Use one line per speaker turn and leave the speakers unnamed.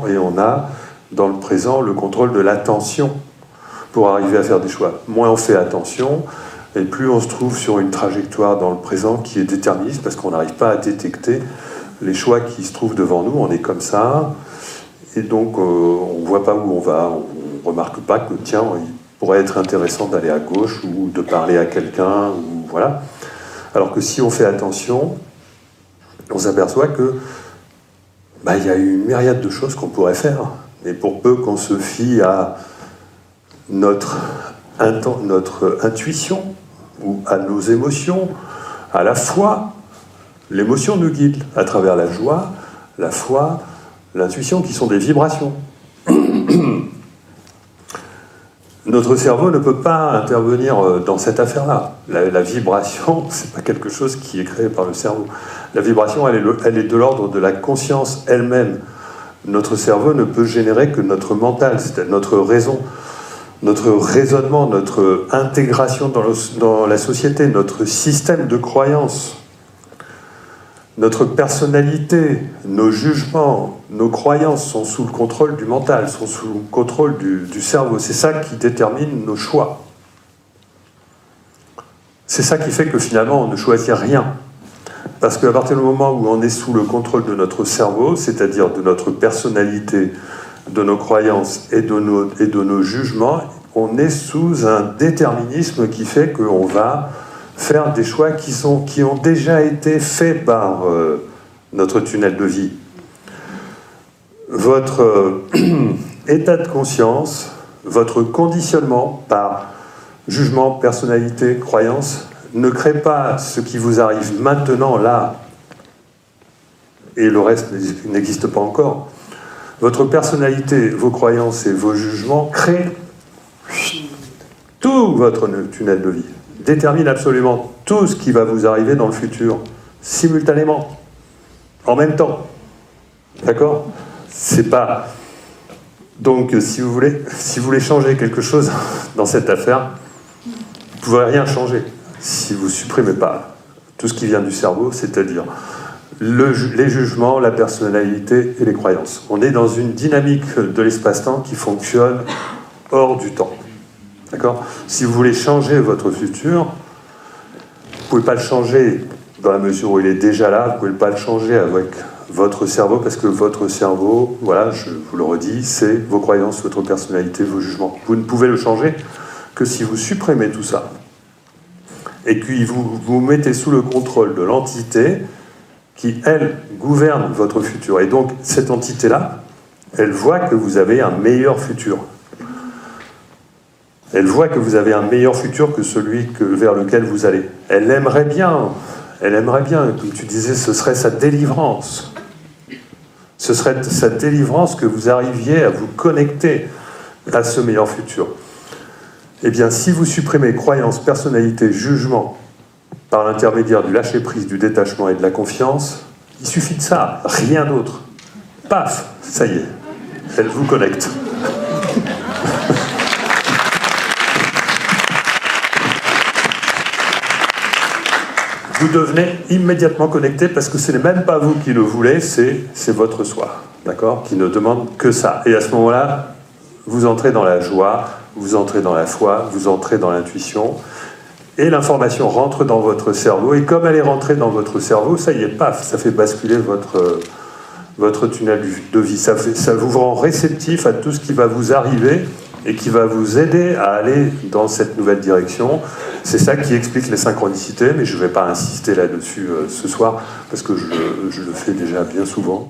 et on a dans le présent le contrôle de l'attention pour arriver à faire des choix. Moins on fait attention, et plus on se trouve sur une trajectoire dans le présent qui est déterministe, parce qu'on n'arrive pas à détecter les choix qui se trouvent devant nous, on est comme ça, et donc on ne voit pas où on va, on ne remarque pas que tiens, il pourrait être intéressant d'aller à gauche, ou de parler à quelqu'un, ou voilà. Alors que si on fait attention, on s'aperçoit que il y a une myriade de choses qu'on pourrait faire, et pour peu qu'on se fie à notre intuition, ou à nos émotions, à la foi. L'émotion nous guide à travers la joie, la foi, l'intuition, qui sont des vibrations. Notre cerveau ne peut pas intervenir dans cette affaire-là. La vibration, c'est pas quelque chose qui est créé par le cerveau. La vibration, elle est de l'ordre de la conscience elle-même. Notre cerveau ne peut générer que notre mental, c'est-à-dire notre raison, notre raisonnement, notre intégration dans la société, notre système de croyances, notre personnalité, nos jugements, nos croyances sont sous le contrôle du mental, sont sous le contrôle du cerveau. C'est ça qui détermine nos choix. C'est ça qui fait que finalement on ne choisit rien. Parce qu'à partir du moment où on est sous le contrôle de notre cerveau, c'est-à-dire de notre personnalité, de nos croyances et de nos jugements, on est sous un déterminisme qui fait qu'on va faire des choix qui ont déjà été faits par notre tunnel de vie. Votre état de conscience, votre conditionnement par jugement, personnalité, croyance, ne crée pas ce qui vous arrive maintenant, là, et le reste n'existe pas encore. Votre personnalité, vos croyances et vos jugements créent tout votre tunnel de vie, détermine absolument tout ce qui va vous arriver dans le futur, simultanément, en même temps. D'accord ? C'est pas... Donc, si vous voulez changer quelque chose dans cette affaire, vous ne pouvez rien changer si vous ne supprimez pas tout ce qui vient du cerveau, c'est-à-dire les jugements, la personnalité et les croyances. On est dans une dynamique de l'espace-temps qui fonctionne hors du temps. D'accord ? Si vous voulez changer votre futur, vous ne pouvez pas le changer dans la mesure où il est déjà là, vous ne pouvez pas le changer avec votre cerveau, parce que votre cerveau, voilà, je vous le redis, c'est vos croyances, votre personnalité, vos jugements. Vous ne pouvez le changer que si vous supprimez tout ça. Et puis vous mettez sous le contrôle de l'entité qui, elle, gouverne votre futur. Et donc, cette entité-là, elle voit que vous avez un meilleur futur. Elle voit que vous avez un meilleur futur que celui vers lequel vous allez. Elle aimerait bien, comme tu disais, ce serait sa délivrance. Ce serait sa délivrance que vous arriviez à vous connecter à ce meilleur futur. Eh bien, si vous supprimez croyances, personnalité, jugement, par l'intermédiaire du lâcher-prise, du détachement et de la confiance, il suffit de ça, rien d'autre. Paf, ça y est, elle vous connecte. Vous devenez immédiatement connecté parce que ce n'est même pas vous qui le voulez, c'est votre soi, d'accord, qui ne demande que ça. Et à ce moment-là, vous entrez dans la joie, vous entrez dans la foi, vous entrez dans l'intuition, et l'information rentre dans votre cerveau, et comme elle est rentrée dans votre cerveau, ça y est, paf, ça fait basculer votre tunnel de vie. Ça vous rend réceptif à tout ce qui va vous arriver, et qui va vous aider à aller dans cette nouvelle direction. C'est ça qui explique les synchronicités, mais je ne vais pas insister là-dessus ce soir, parce que je le fais déjà bien souvent.